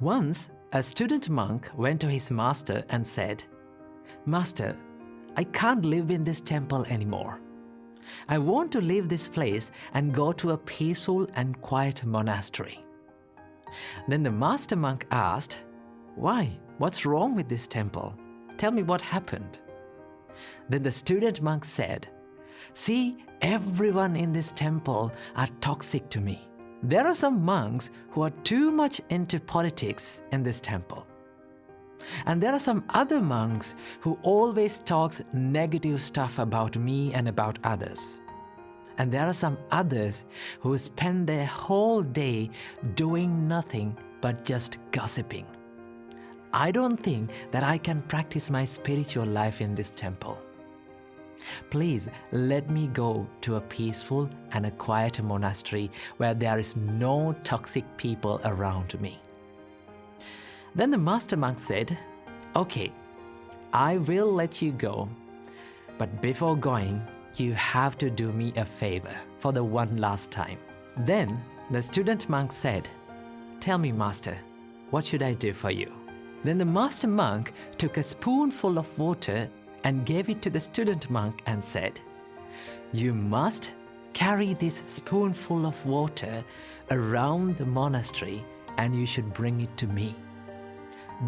Once, a student monk went to his master and said, "Master, I can't live in this temple anymore. I want to leave this place and go to a peaceful and quiet monastery." Then the master monk asked, "Why? What's wrong with this temple? Tell me what happened." Then the student monk said, "See, everyone in this temple are toxic to me. There are some monks who are too much into politics in this temple. And there are some other monks who always talks negative stuff about me and about others. And there are some others who spend their whole day doing nothing but just gossiping. I don't think that I can practice my spiritual life in this temple. Please let me go to a peaceful and a quiet monastery where there is no toxic people around me." Then the master monk said, "Okay, I will let you go, but before going, you have to do me a favor for the one last time." Then the student monk said, "Tell me, master, what should I do for you?" Then the master monk took a spoonful of water and gave it to the student monk and said, "You must carry this spoonful of water around the monastery and you should bring it to me.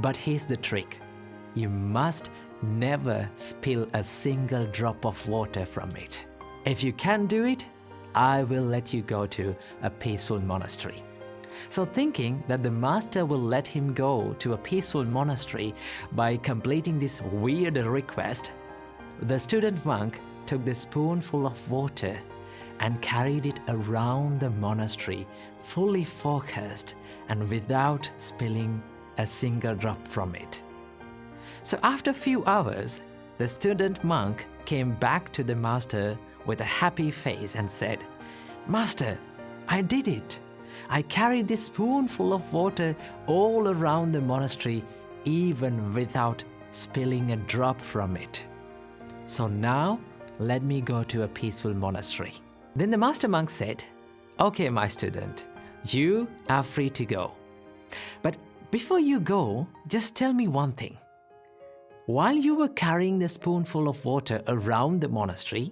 But here's the trick. You must never spill a single drop of water from it. If you can do it, I will let you go to a peaceful monastery." So thinking that the master will let him go to a peaceful monastery by completing this weird request, the student monk took the spoonful of water and carried it around the monastery, fully focused and without spilling a single drop from it. So after a few hours, the student monk came back to the master with a happy face and said, "Master, I did it. I carried this spoonful of water all around the monastery, even without spilling a drop from it. So now, let me go to a peaceful monastery." Then the master monk said, "Okay, my student, you are free to go. But before you go, just tell me one thing. While you were carrying the spoonful of water around the monastery,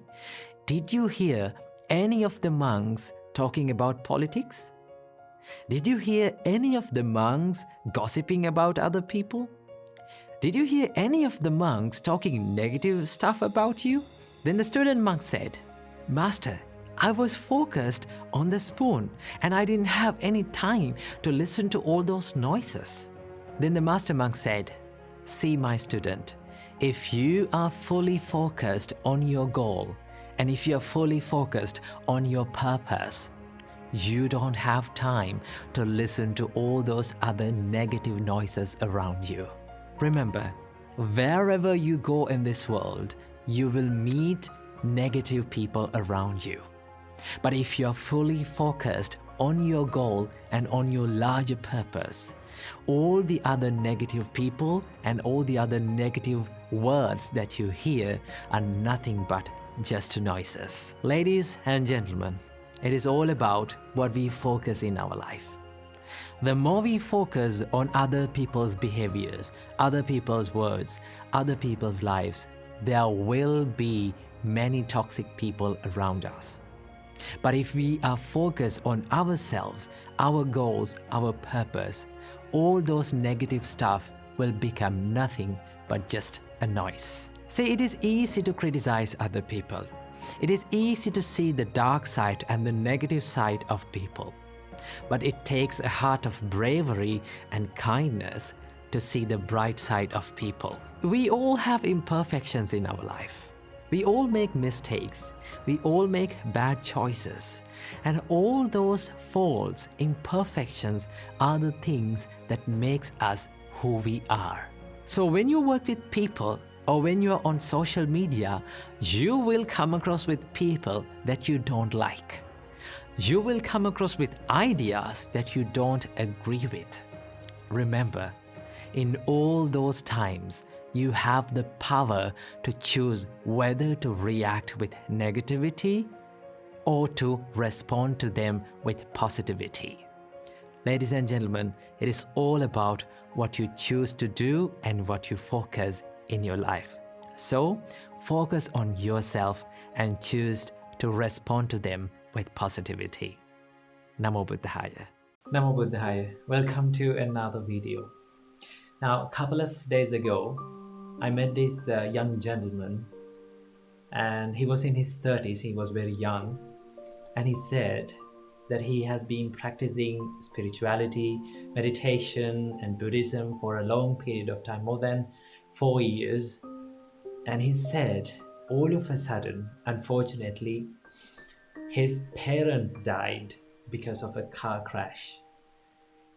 did you hear any of the monks talking about politics? Did you hear any of the monks gossiping about other people? Did you hear any of the monks talking negative stuff about you?" Then the student monk said, "Master, I was focused on the spoon and I didn't have any time to listen to all those noises." Then the master monk said, "See, my student, if you are fully focused on your goal and if you are fully focused on your purpose, you don't have time to listen to all those other negative noises around you. Remember, wherever you go in this world, you will meet negative people around you. But if you're fully focused on your goal and on your larger purpose, all the other negative people and all the other negative words that you hear are nothing but just noises." Ladies and gentlemen, it is all about what we focus in our life. The more we focus on other people's behaviors, other people's words, other people's lives, there will be many toxic people around us. But if we are focused on ourselves, our goals, our purpose, all those negative stuff will become nothing but just a noise. See, it is easy to criticize other people. It is easy to see the dark side and the negative side of people. But it takes a heart of bravery and kindness to see the bright side of people. We all have imperfections in our life. We all make mistakes. We all make bad choices. And all those faults, imperfections are the things that makes us who we are. So when you work with people, or when you're on social media, you will come across with people that you don't like. You will come across with ideas that you don't agree with. Remember, in all those times, you have the power to choose whether to react with negativity or to respond to them with positivity. Ladies and gentlemen, it is all about what you choose to do and what you focus in your life. So, focus on yourself and choose to respond to them with positivity. Namo Buddhaya. Namo Buddhaya. Welcome to another video. Now, a couple of days ago, I met this young gentleman, and he was in his 30s. He was very young, and he said that he has been practicing spirituality, meditation, and Buddhism for a long period of time, more than 4 years. And he said, all of a sudden, unfortunately, his parents died because of a car crash.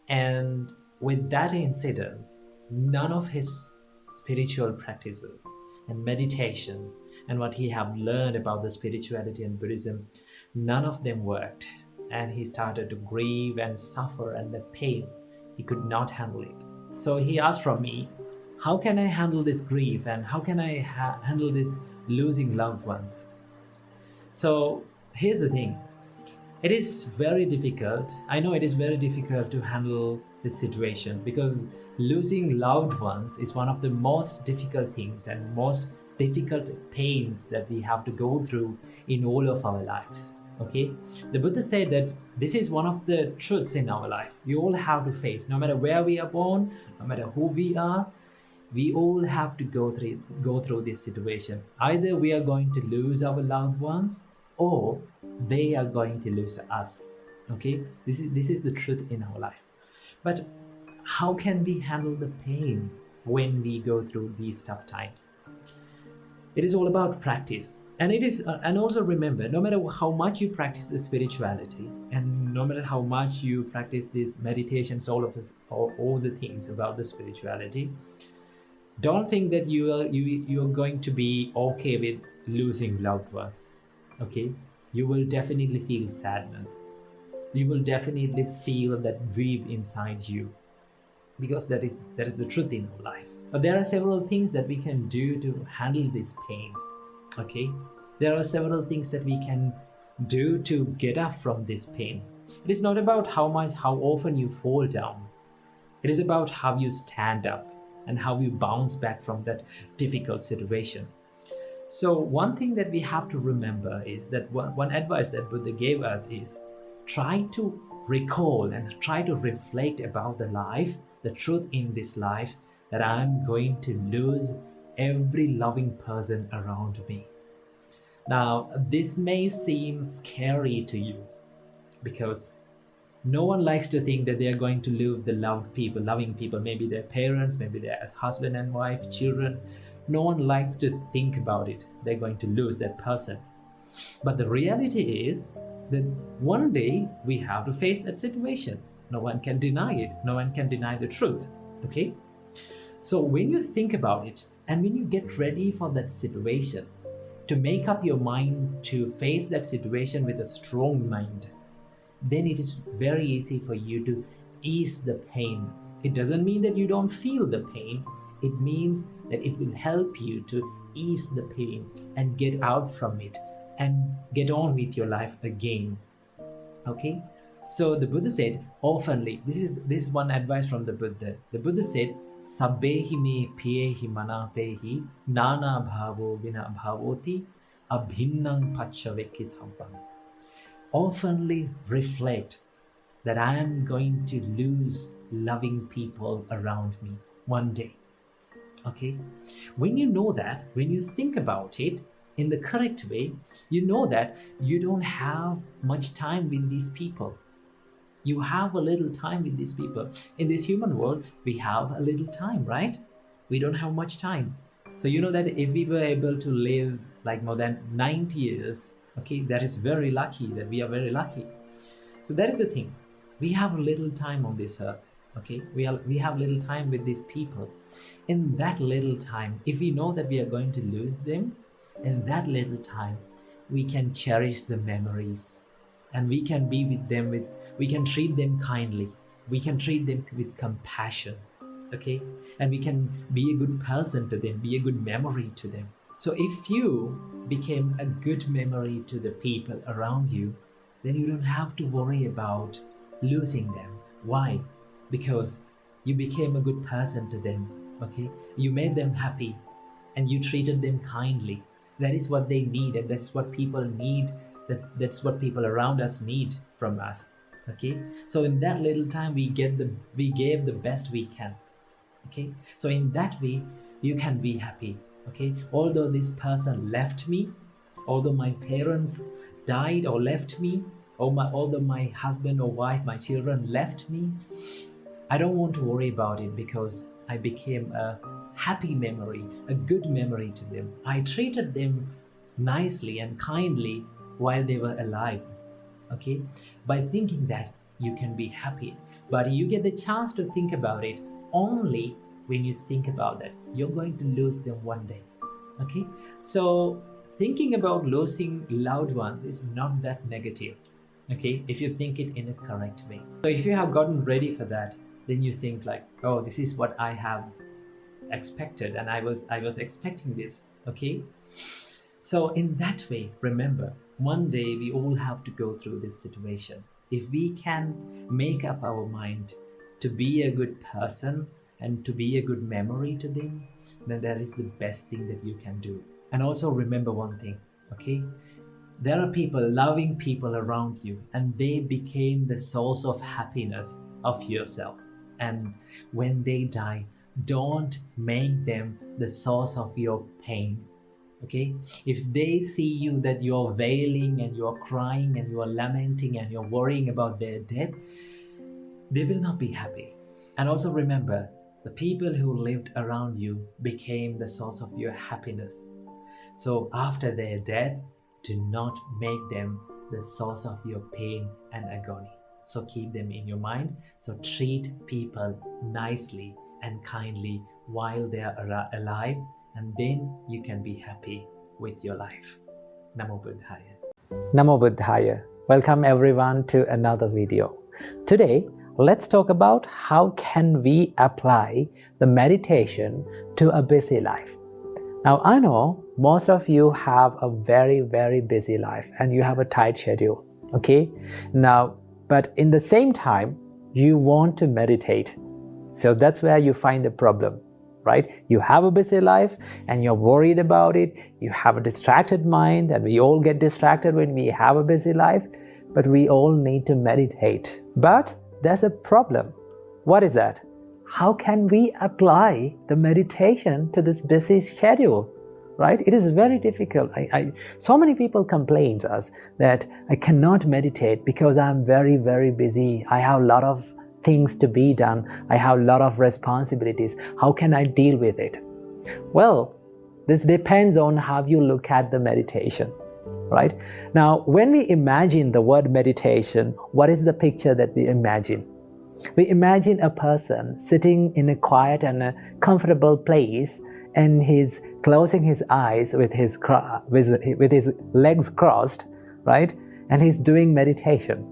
And with that incident, none of his spiritual practices and meditations and what he have learned about the spirituality and Buddhism, none of them worked. And he started to grieve and suffer, and the pain, he could not handle it. So he asked from me, how can I handle this grief, and how can I handle this losing loved ones? So here's the thing. It is very difficult. I know it is very difficult to handle this situation, because losing loved ones is one of the most difficult things and most difficult pains that we have to go through in all of our lives. Okay, the Buddha said that this is one of the truths in our life. We all have to face, no matter where we are born, no matter who we are, we all have to go through this situation. Either we are going to lose our loved ones, or they are going to lose us. Okay, this is the truth in our life. But how can we handle the pain when we go through these tough times? It is all about practice. And it is, and also remember, no matter how much you practice the spirituality, and no matter how much you practice these meditations, all the things about the spirituality, don't think that you're going to be okay with losing loved ones. Okay, you will definitely feel sadness. You will definitely feel that grief inside you, because that is the truth in our life. But there are several things that we can do to handle this pain. Okay, there are several things that we can do to get up from this pain. It is not about how often you fall down. It is about how you stand up and how you bounce back from that difficult situation. So one thing that we have to remember is that one advice that Buddha gave us is try to recall and try to reflect about the life, the truth in this life, that I'm going to lose every loving person around me. Now, this may seem scary to you, because no one likes to think that they are going to lose the loving people, maybe their parents, maybe their husband and wife, children. No one likes to think about it. They're going to lose that person. But the reality is that one day we have to face that situation. No one can deny it. No one can deny the truth. Okay? So when you think about it, and when you get ready for that situation, to make up your mind to face that situation with a strong mind, then it is very easy for you to ease the pain. It doesn't mean that you don't feel the pain. It means that it will help you to ease the pain and get out from it and get on with your life again. Okay? So the Buddha said, oftenly, this is one advice from the Buddha. The Buddha said, Sabbehi me piyehi manapehi nana bhavo vina bhavoti abhinnang pachavekithampam. Oftenly reflect that I am going to lose loving people around me one day. Okay? When you know that, when you think about it in the correct way, you know that you don't have much time with these people. You have a little time with these people. In this human world, we have a little time, right? We don't have much time. So you know that if we were able to live like more than 90 years, okay, that is very lucky, that we are very lucky. So that is the thing. We have little time on this earth, okay? We have little time with these people. In that little time, if we know that we are going to lose them, in that little time, we can cherish the memories, and we can be with them we can treat them kindly. We can treat them with compassion, okay? And we can be a good person to them, be a good memory to them. So if you became a good memory to the people around you, then you don't have to worry about losing them. Why? Because you became a good person to them, okay? You made them happy and you treated them kindly. That is what they need, and that's what people need. That's what people around us need from us. Okay? So in that little time we gave the best we can. Okay? So in that way you can be happy. Okay? Although this person left me, although my parents died or left me, although my husband or wife, my children left me, I don't want to worry about it because I became a happy memory, a good memory to them. I treated them nicely and kindly while they were alive. Okay? By thinking that, you can be happy. But you get the chance to think about it only when you think about that. You're going to lose them one day. Okay? So, thinking about losing loved ones is not that negative. Okay? If you think it in a correct way. So, if you have gotten ready for that, then you think like, oh, this is what I have expected, and I was expecting this. Okay? So in that way, remember, one day we all have to go through this situation. If we can make up our mind to be a good person and to be a good memory to them, then that is the best thing that you can do. And also remember one thing, okay? There are people, loving people around you, and they became the source of happiness of yourself. And when they die, don't make them the source of your pain. Okay? If they see you that you're wailing and you're crying and you're lamenting and you're worrying about their death, they will not be happy. And also remember, the people who lived around you became the source of your happiness. So after their death, do not make them the source of your pain and agony. So keep them in your mind. So treat people nicely and kindly while they are alive, and then you can be happy with your life. Namo Buddhaya. Namo Buddhaya. Welcome everyone to another video. Today, let's talk about how can we apply the meditation to a busy life. Now, I know most of you have a very, very busy life and you have a tight schedule, okay? Now, but in the same time, you want to meditate. So that's where you find the problem, right? You have a busy life and you're worried about it. You have a distracted mind, and we all get distracted when we have a busy life, but we all need to meditate. But there's a problem. What is that? How can we apply the meditation to this busy schedule? Right? It is very difficult. So many people complain to us that I cannot meditate because I'm very, very busy. I have a lot of things to be done. I have a lot of responsibilities. How can I deal with it? Well, this depends on how you look at the meditation, right? Now, when we imagine the word meditation, what is the picture that we imagine? We imagine a person sitting in a quiet and a comfortable place, and he's closing his eyes with his legs crossed, right? And he's doing meditation,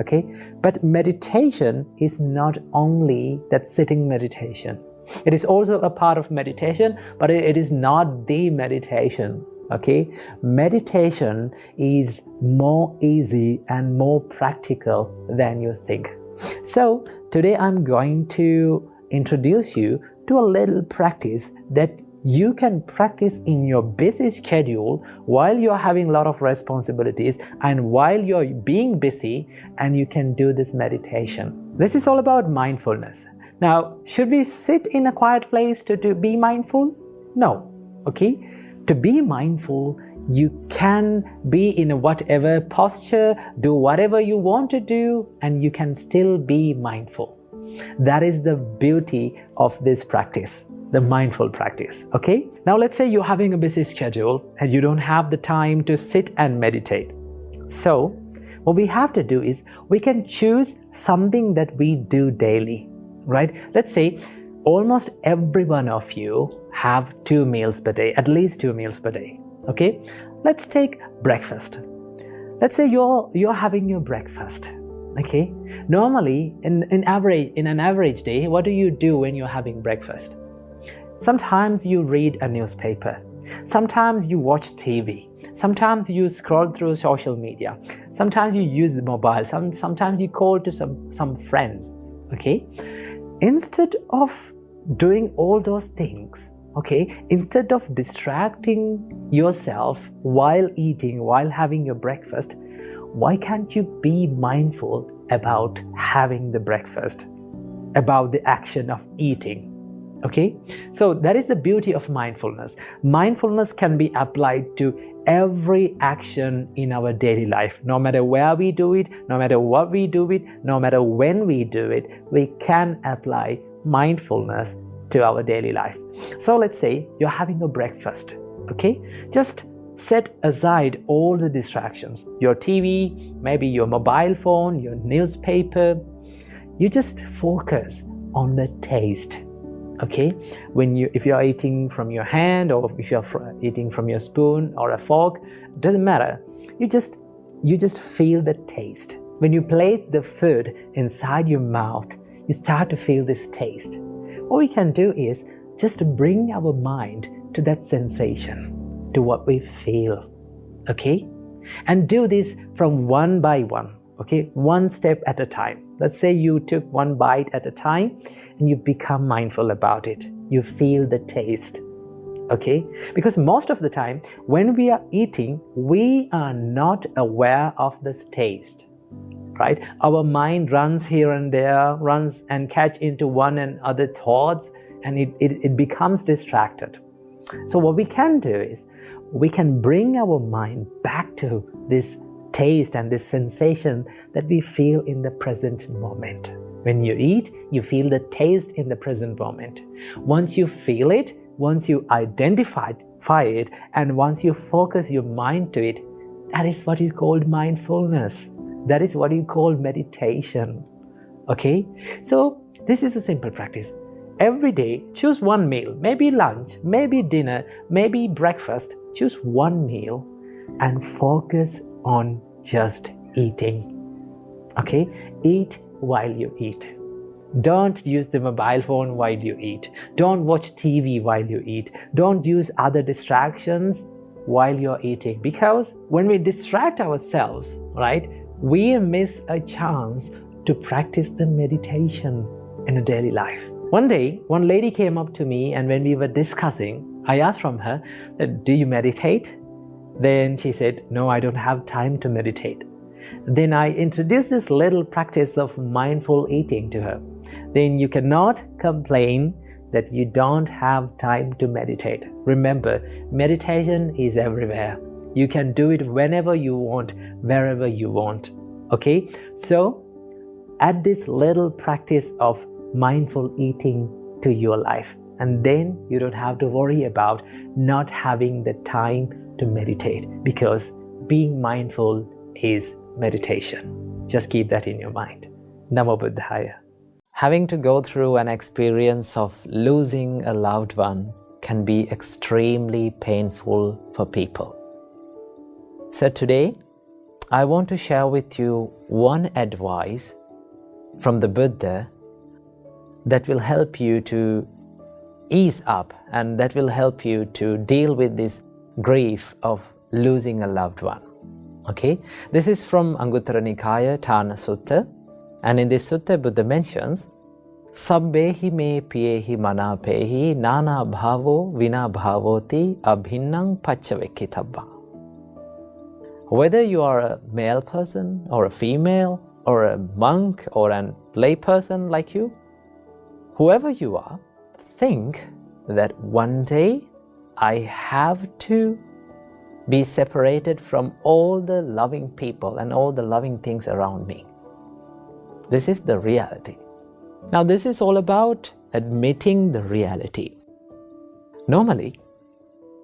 okay? But meditation is not only that sitting meditation. It is also a part of meditation, but it is not the meditation, okay? Meditation is more easy and more practical than you think. So today I'm going to introduce you to a little practice that you can practice in your busy schedule while you're having a lot of responsibilities and while you're being busy, and you can do this meditation. This is all about mindfulness. Now, should we sit in a quiet place to be mindful? No, okay? To be mindful, you can be in whatever posture, do whatever you want to do, and you can still be mindful. That is the beauty of this practice, the mindful practice, okay? Now let's say you're having a busy schedule and you don't have the time to sit and meditate. So what we have to do is we can choose something that we do daily, right? Let's say almost every one of you have 2 meals per day, at least 2 meals per day, okay? Let's take breakfast. Let's say you're having your breakfast. Okay, normally in an average day, what do you do when you're having breakfast? Sometimes you read a newspaper. Sometimes you watch TV. Sometimes you scroll through social media. Sometimes you use the mobile. Sometimes you call to some friends. Okay? Instead of doing all those things, okay, instead of distracting yourself while eating, while having your breakfast, why can't you be mindful about having the breakfast, about the action of eating? Okay, so that is the beauty of mindfulness. Mindfulness can be applied to every action in our daily life. No matter where we do it, no matter what we do it, no matter when we do it, we can apply mindfulness to our daily life. So let's say you're having a breakfast, okay? Just set aside all the distractions, your TV, maybe your mobile phone, your newspaper. You just focus on the taste. Okay, if you're eating from your hand, or if you're eating from your spoon or a fork, doesn't matter. You just feel the taste. When you place the food inside your mouth, you start to feel this taste. What we can do is just bring our mind to that sensation, to what we feel. Okay, and do this from one by one. Okay, one step at a time. Let's say you took one bite at a time and you become mindful about it. You feel the taste. Okay? Because most of the time when we are eating, we are not aware of this taste. Right? Our mind runs here and there, runs and catch into one and other thoughts, and it becomes distracted. So what we can do is we can bring our mind back to this taste and this sensation that we feel in the present moment. When you eat, you feel the taste in the present moment. Once you feel it, once you identify it, and once you focus your mind to it, that is what you call mindfulness. That is what you call meditation. Okay? So this is a simple practice. Every day, choose one meal, maybe lunch, maybe dinner, maybe breakfast. Choose one meal and focus on just eating. Okay? Eat while you eat. Don't use the mobile phone while you eat. Don't watch TV while you eat. Don't use other distractions while you're eating, because when we distract ourselves, right, we miss a chance to practice the meditation in a daily life. One day, one lady came up to me, and when we were discussing, I asked from her, do you meditate? Then she said, no, I don't have time to meditate. Then I introduced this little practice of mindful eating to her. Then you cannot complain that you don't have time to meditate. Remember, meditation is everywhere. You can do it whenever you want, wherever you want. Okay? So, add this little practice of mindful eating to your life, and then you don't have to worry about not having the time to meditate, because being mindful is meditation. Just keep that in your mind. Namo Buddhaya. Having to go through an experience of losing a loved one can be extremely painful for people. So today, I want to share with you one advice from the Buddha that will help you to ease up, and that will help you to deal with this grief of losing a loved one. Okay, this is from Anguttara Nikaya Thana Sutta, and in this sutta Buddha mentions Sabbehi me piyehi manapehi nana bhavo vina bhavoti abhinnang paccavekkitabba. Whether you are a male person or a female or a monk or a lay person like you, whoever you are, think that one day I have to be separated from all the loving people and all the loving things around me. This is the reality. Now, this is all about admitting the reality. Normally,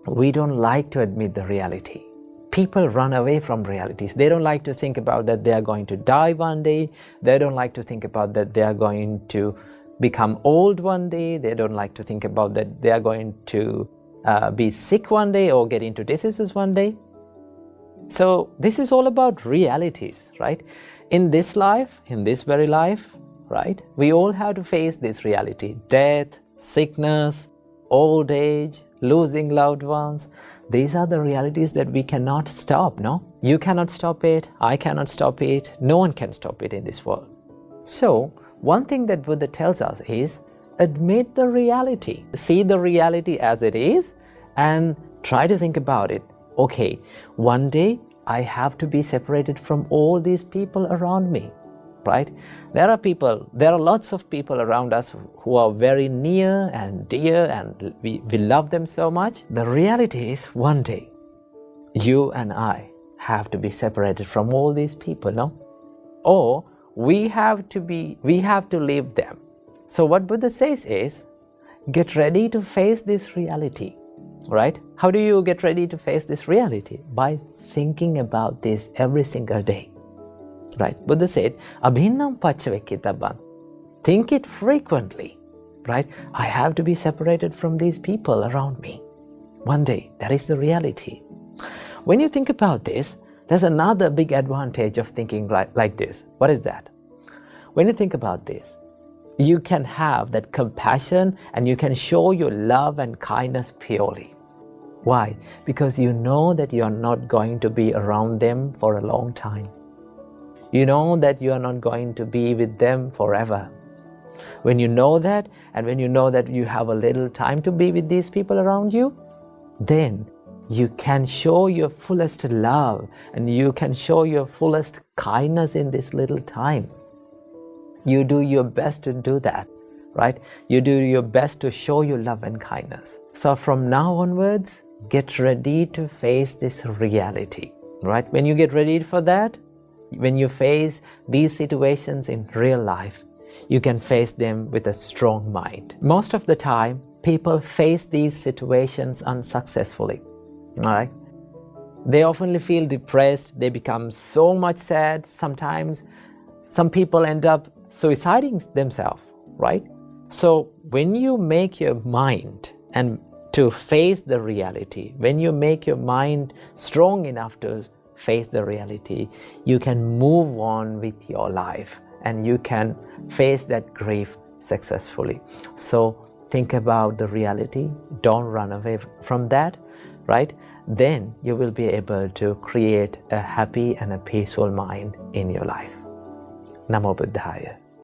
we don't like to admit the reality. People run away from realities. They don't like to think about that they are going to die one day. They don't like to think about that they are going to become old one day. They don't like to think about that they are going to be sick one day or get into diseases one day. So this is all about realities, right? In this life, in this very life, right, we all have to face this reality. Death, sickness, old age, losing loved ones. These are the realities that we cannot stop, no? You cannot stop it, I cannot stop it, no one can stop it in this world. So, one thing that Buddha tells us is admit the reality. See the reality as it is and try to think about it. Okay, one day I have to be separated from all these people around me, right? There are lots of people around us who are very near and dear, and we love them so much. The reality is one day you and I have to be separated from all these people, no? Or we have to leave them. So what Buddha says is, get ready to face this reality, right? How do you get ready to face this reality? By thinking about this every single day, right? Buddha said, abhinnam paccavekkitabban. Think it frequently, right? I have to be separated from these people around me. One day, that is the reality. When you think about this, there's another big advantage of thinking like this. What is that? When you think about this, you can have that compassion and you can show your love and kindness purely. Why? Because you know that you are not going to be around them for a long time. You know that you are not going to be with them forever. When you know that, and when you know that you have a little time to be with these people around you, then you can show your fullest love and you can show your fullest kindness in this little time. You do your best to do that, right? You do your best to show your love and kindness. So from now onwards, get ready to face this reality, right? When you get ready for that, when you face these situations in real life, you can face them with a strong mind. Most of the time, people face these situations unsuccessfully, all right? They often feel depressed, they become so much sad. Sometimes some people end up suiciding themselves, right? So when you make your mind and to face the reality, when you make your mind strong enough to face the reality, you can move on with your life and you can face that grief successfully. So think about the reality, don't run away from that, right? Then you will be able to create a happy and a peaceful mind in your life. Namo Buddhaya.